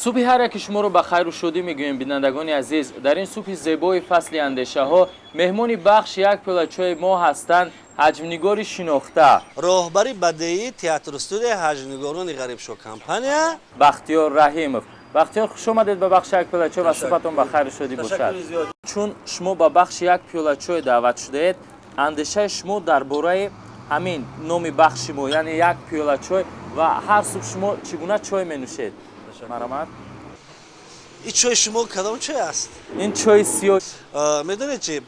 صبح هر یک شما رو به خیر و شادی میگویم بینندگان عزیز. در این صبح زیبای فصل اندیشه ها مهمانی بخش یک پلچوی ما هستند حجم‌نگار شناخته راهبری بدیعی تئاتر استودیو حجم‌نگاران غریب شو کمپانیا بختیار رحیمов. بختیار خوش آمدید به بخش یک پلچوی و صبحتون به خیر و شادی باشد. چون شما به بخش یک پلچوی دعوت شدید، اندیشه شما درباره همین نام بخش ما یعنی یک پیاله چای و هر صبح شما چگونه چای می‌نوشید؟ مرحمت. این چای شما کدام چای است؟ این چای سیاه. میدونید چی؟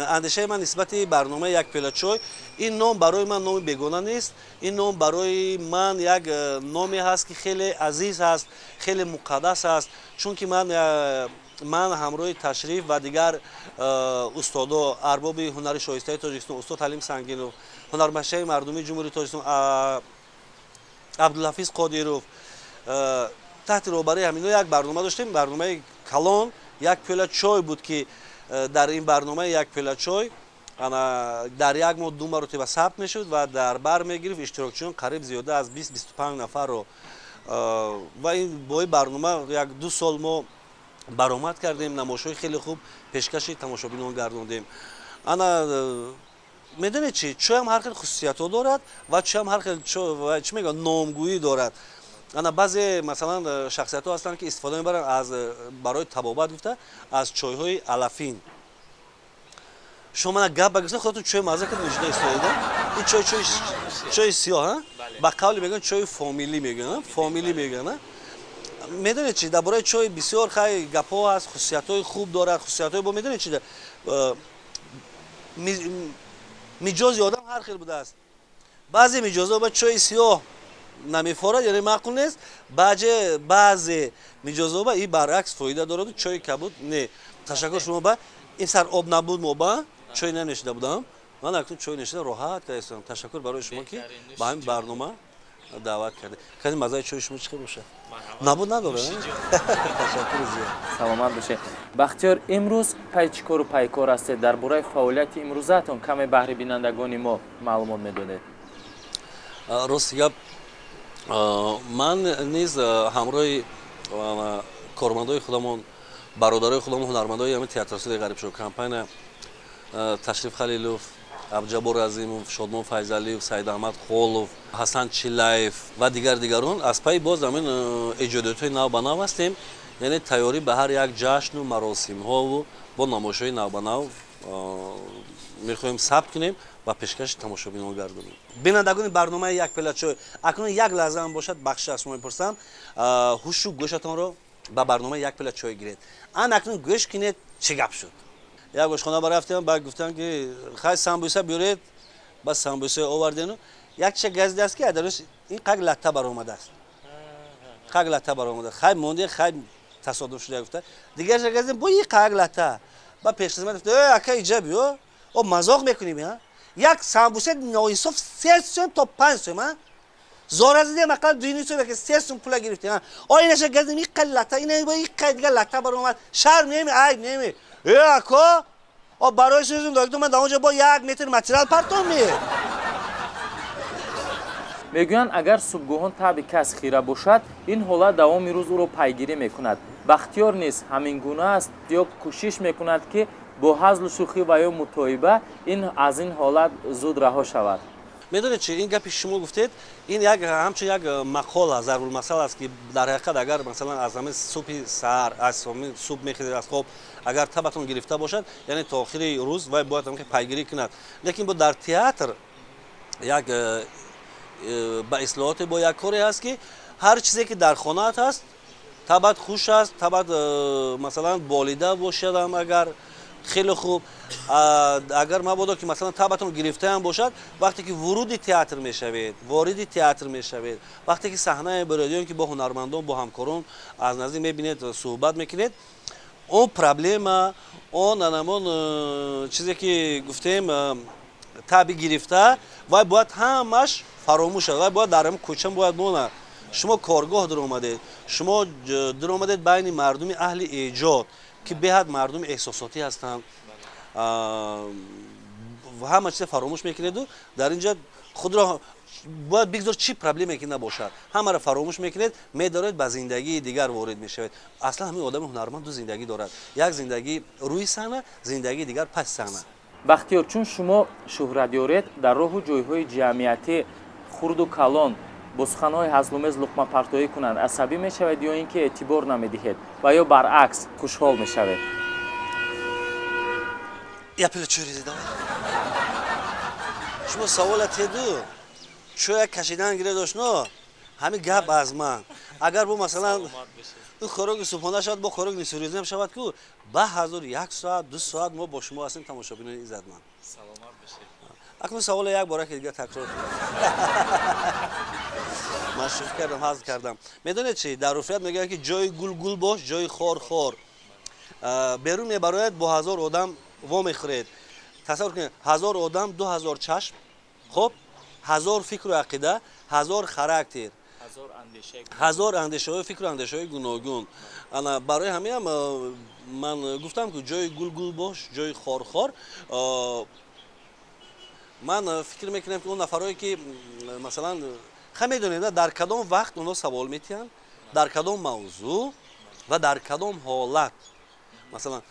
اندیشه من نسبت برنامه یک پیاله چای این نام برای من نام بیگانه نیست. این نام برای من یک نامی هست که خیلی عزیز هست، خیلی مقدس است. چون که من همراه تشریف و دیگر استادا ارباب هنر شایسته تاجیکستان استاد حلیم سنگینوف، هنرمند مردمی جمهوری تاجیکستان عبدالحفیظ قادیروف تحت راهبری همینا یک برنامه داشتیم. برنامه کلان یک پیاله چای بود که در این برنامه یک پیاله چای در یک ماه 2 مرتبه ثبت میشد و در بر میگرفت اشتراکچیان قریب زیاده از 20-25 نفر رو و این با این برنامه یک 2 سال ما برآمد کردیم. نمایش‌های خیلی خوب پیشکش تماشابینان گرداندیم. میدونید چی؟ چای هم هر خیلی خصوصیت‌ها دارد و چای هم هر خیلی چی میگن نامگویی دارد. بعضی مثلا شخصیت‌ها هستند که استفاده می‌برن از برای طبابت گفته از چای‌های علفین. شما گپ بگید خودتون چای مزه کنید نوشیده استفاده. این چای سیاه ها؟ با قولی میگن چای فامیلی میگن، فامیلی میگن. میدونید چی؟ درباره چای بسیار خیلی گپ‌ها هست، خصوصیت‌های خوب دارد، خصوصیت‌های با میدونید چی؟ مجاز آدم هر خیلی بوده است. بعضی مجازها با چای سیاه نمیفورد یعنی معقول نیست. بعضی مجازها با این برعکس فایده دارد. چای کبود نه. تشکر شما با این سر آب نبود ما با چای ننوشیده بودم. من اکنون چای نوشیده راحت هستم. تشکر برای شما که با این برنامه دعوت کردید. کسی مزه چای شما چه باشه؟ نبود نداره. تشکر زیاد. سلامت باشه. بختیار امروز پای چیکار و پای کار هستید؟ درباره فعالیت امروزتون کمی بهره بینندگان ما معلومات میدونید؟ راست گپ من نیز همراه کارمندای خودمون برادرای خودمون هنرمندای همین تئاتر استودیو غریب شو کمپانی تشریف خلیلوف، عبدالجبار عظیموف، شادمان فیضعلیوف، سعید احمد خولوف، حسن چیلایف و دیگران از پای باز همین ایجادیات‌های نو به نو هستیم. یعنی تیاری به هر یک جشن و مراسم ها و با نمایش‌های نو به نو میخوایم ثبت کنیم و پیشکش تماشابینان گردونیم. بینندگان برنامه یک پیاله چای اکنون یک لحظه هم باشد بخش از شما میپرسم هوش و گوشتان رو به برنامه یک پیاله چای گیرید. اکنون گوش کنید چه گپ شد. یک گوشخانه برای رفتم بعد گفتن که خیلی سمبوسه بیارید. بس سمبوسه آوردین یک چه گزیده است که درش این قگ لطه برآمده است. قگ لطه برآمده. خیلی مونده خیلی تصادف شده گفته. دیگه چه گزیده با این قگ لطه. با پیش خدمت گفته اکا اینجا بیا. او مذاق میکنیم ها. یک سمبوسه ناانصاف 3 سوم تا 5 سوم زور از دیگه مقدار دینی تو که 3 سوم پول گرفتیم ها. اینش گزیده این قگ لطه این با این قگ دیگه لطه برآمد. شرم نمی عیب نمی. اکا برای سوزم دکتر من اونجا با 1 متر متریال پرتون میگویند اگر صبحگاهان طبع کس خیره باشد این حالت دوام روز او را پیگیری میکند. بختیار نیست همین گونه است یا کوشش میکند که با هزل و شوخی و یا متعایبه از این حالت زود رها شود. میدونید چی این گپی شما گفتید این همچون یک مقال است ضرور مسئله است که در حقیقت اگر مثلا از همین صبح سحر از صبح میخوید از خواب اگر تبتون گرفته باشد یعنی تا آخر روز و باید هم که پیگیری کند. لیکن با در تئاتر یک با اصلاحات با یک کاری است که هر چیزی که در خانه هست تبت خوش است تبت مثلا بالیده باشد هم اگر خیلی خوب اگر مبادا که مثلا تبتون گرفته هم باشد وقتی که ورود تئاتر میشوید وارد تئاتر میشوید وقتی که صحنه برادیون که با هنرمندان با همکاران از نزدیک میبینید صحبت میکنید اون پرابلم اون نمون چیزی که گفتیم تابع گرفته و باید همش فراموش شد و باید در همون کوچه باید مونه. شما کارگاه در اومدید شما در اومدید بین مردم اهل ایجاد که به حد مردم احساساتی هستند و همه چیز فراموش میکنید و در اینجا خود را باید بگذار چی پرابلمی که نباشد همه را فراموش میکنید میدارید به زندگی دیگر وارد میشوید. اصلا همین آدم هنرمند دو زندگی دارد، یک زندگی روی صحنه، زندگی دیگر پس صحنه. бахтиёр чун шумо шӯҳрат ёред дар роҳу ҷойҳои ҷамъиятӣ хурду калон бо суханҳои ҳазлумез луқмапартоӣ кунанд асабӣ мешавед ё ин ки эътибор намедиҳед ва ё баръакс хушҳол мешавед? Я пилочури давай. Шумо савола теду чӯя кашидан гиред ошно ҳамин гап аз ман. Агар бо масалан хӯроки субҳона шавад бо хӯроки нисфурӯзӣ ҳам шавад ку ба ҳазор 1 соат 2 соат мо бо шумо ҳастем тамошобинони иззатманд. Саломат бошед. акнун савола як бора ки дигар такрор ман шӯхӣ кардам, ҳазл кардам. медонед чӣ дар уфрат мегӯянд ки ҷои гул гул бош, ҷои хор хор. берун мебарояд бо 1000 одам во мехӯред. тасаввур кунед 1000 одам 2000 чашм, хоб 1000 фикру ақида, 1000 характер, 1000 андешаҳои фикру андешаҳои гуногун. ана барои ҳамиам ман гуфтам ки ҷои гул гул бош, ҷои хор хор. ман фикр мекунам ки он нафарое ки масалан ха медонед дар кадом вақт онҳо савол метиҳанд, дар кадом мавзӯъ ва дар кадом ҳолат. масалан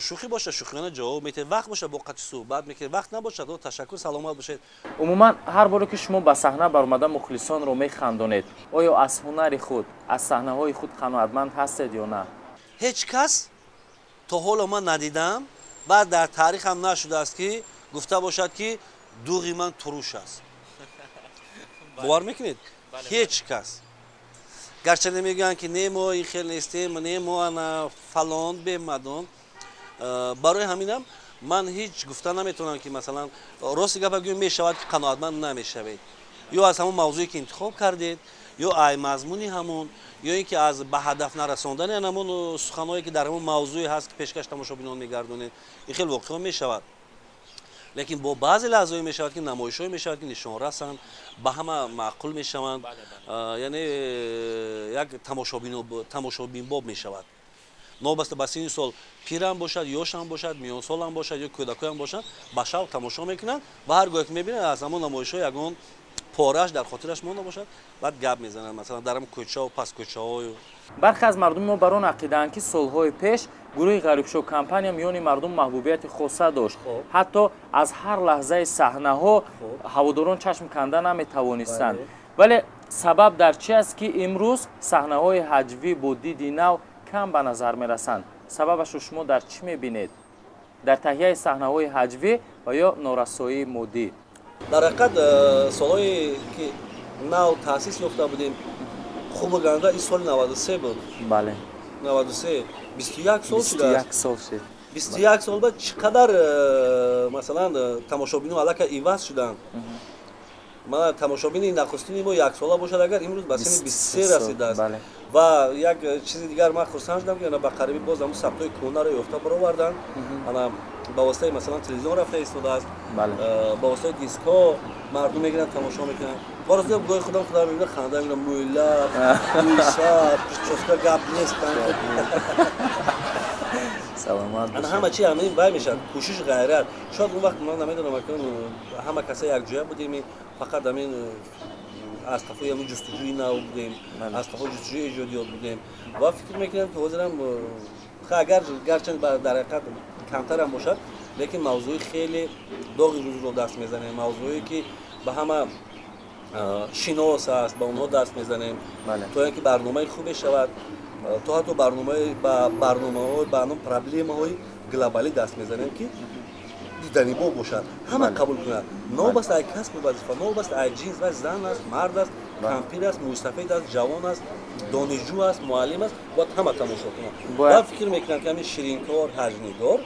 шӯхӣ боша шӯхиёна ҷавоб метиҳед, вақт боша бо қачи суҳбат мекунед, вақт набошад ташаккур саломат бошед. умуман ҳар боре ки шумо ба саҳна баромада мухлисонро механдонед оё аз ҳунари худ аз саҳнаҳои худ қаноатманд ҳастед ё на? ҳеҷ кас то ҳоло ман надидам ва дар таърихам нашудааст ки гуфта бошад ки дуғи ман туруш аст. бовар мекунед? ҳеҷ кас. гарча намегӯянд ки не мо ин хел нестем, не мо ана фалон бемадон. барои ҳаминам ман ҳеҷ гуфта наметавонам ки масалан рости гапа гӯем мешавад ки қаноатманд намешавед. ё аз ҳамон мавзӯе ки интихоб кардед, ё ай мазмуни ҳамон, ё ин ки аз ба ҳадаф нарасондани ҳамон суханҳое ки дар ҳамон мавзӯе ҳаст ки пешкаш тамошобинон мегардонед. ин хел воқео мешавад. лекин бо баъзе лаҳзаҳое мешавад ки намоишҳое мешавад ки нишонрасанд, ба ҳама маъқул мешаванд, яъне як тамошобинбоб мешавад. новбаста ба синни сол пирам бошад, ёшам бошад, миёнсолам бошад ё кӯдакоям бошад, ба шавқ тамошо мекунанд ва ҳар гоҳе ки мебинад аз ҳамон намоишҳо ягон пораш дар хотираш монда бошад, баъд гап мезананд маsalан дар ҳамон кӯчаҳо паскӯчаҳо. бархе аз мардуми мо бар он ақидаанд ки солҳои пеш гурӯҳи ғарибшо компания миёни мардум маҳбубияти хоса дошт. ҳатто аз ҳар лаҳзаи саҳнаҳо ҳаводорон чашм канда наметавонистанд. вале сабаб дар чи аст ки имрӯз саҳнаҳои ҳаҷвӣ бо диди нав кам ба назар мерасанд? сабабашро шумо дар чӣ мебинед? дар таҳияи саҳнаҳои ҳаҷвӣ ва ё норасоии моддӣ? дар ҳақиқат солҳое ки нав таъсис ёфта будем хубу ганда ин соли 93 буд. бале 93 21 сол шудааст. 21 сол шуд. 21 сол баъд чӣ қадар масалан тамошобинон аллакай иваз шуданд. мана тамошобини нахустини мо яксола бошад агар имрӯз ба синни 23 расидааст. ва як чизи дигар ман хурсанд шудам ки ба қарибӣ боз ҳамун сабтҳои кӯнаро ёфта бароварданд. ана ба воситаи масалан телевизион рафта истодааст, ба воситаи дискҳо мардум мегиранд тамошо мекунанд. бороза гоҳи худам мебинам ханда мегирам мӯйлаб мӯйса прическа гап нест. саломат ана ҳама чи ҳамин вай мешавад кӯшиш ғайрат. шояд он вақт ман намедонам акун ҳама каса якҷоя будем, фақат ҳамин аз тафои ҳамин ҷустуҷӯи нав будем, аз тафои ҷустуҷӯи эҷодиёт будем. ва фикр мекунам ки ҳозирам агар гарчанд дар ҳақиқат камтарам бошад, лекин мавзӯи хеле доғи рӯзро даст мезанем, мавзӯе ки ба ҳама шинос аст, ба онҳо даст мезанем, то ин ки барномаи хубе шавад, то ҳатто барномаҳои ба ҳамон проблемаҳои глобалӣ даст мезанем ки диданибо бошад, ҳама қабул кунад. новбаста ай касбу вазифа, новбаста ай ҷинс ва зан аст, мард аст, кампир аст, мӯйсафед аст, ҷавон аст, донишҷӯ аст, муаллим аст, бояд ҳама тамошо кунад. ва фикр мекунам ки ҳамин ширинкор, ҳаҷнидор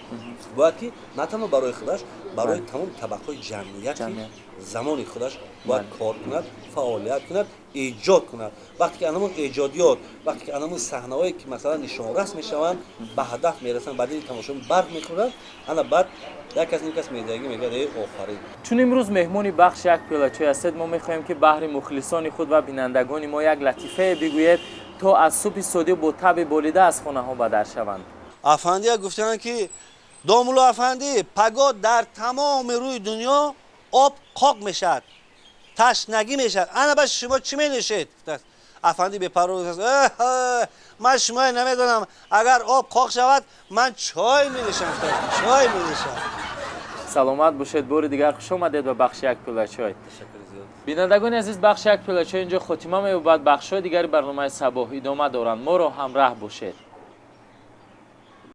бояд ки на танҳо барои худаш, барои тамоми табақаҳои ҷамъияти замони худаш бояд кор кунад, фаъолият кунад, эҷод кунад. вақте ки анамон эҷодиёт, вақте ки анамон саҳнаҳое ки масалан нишонрас мешаванд, ба ҳадаф мерасанд, ба дили тамошобин барқ мехӯранд, ана баъд як кас ин кас медагӣ мегӯяд офарин. чун имрӯз меҳмони бахши як пиёла чой ҳастед, мо мехоҳем ки баҳри мухлисони худ ва бинандагони мо як латифае бигӯед то аз субҳи содиқ бо таби болида аз хонаҳо ба дар шаванд. афандия гуфтанд ки домулло афандӣ пагод дар тамоми рӯи дунё об қоқ мешавад, تشنگی میشه. انا با شما چی مینوشید؟ افندی به پرو من شما نمیدونم، اگر آب خوک شود من چای می‌نوشم. چای می‌نوشم. саломат бошед. бори дигар хуш омадед ба бахши як пиёла чой. تشکر زیاد. бинандагони азиз, бахши як пиёла чой инҷо хотима меёбад. бахшҳои дигари барномаи сабоҳ идома доранд. моро ҳамраҳ бошед.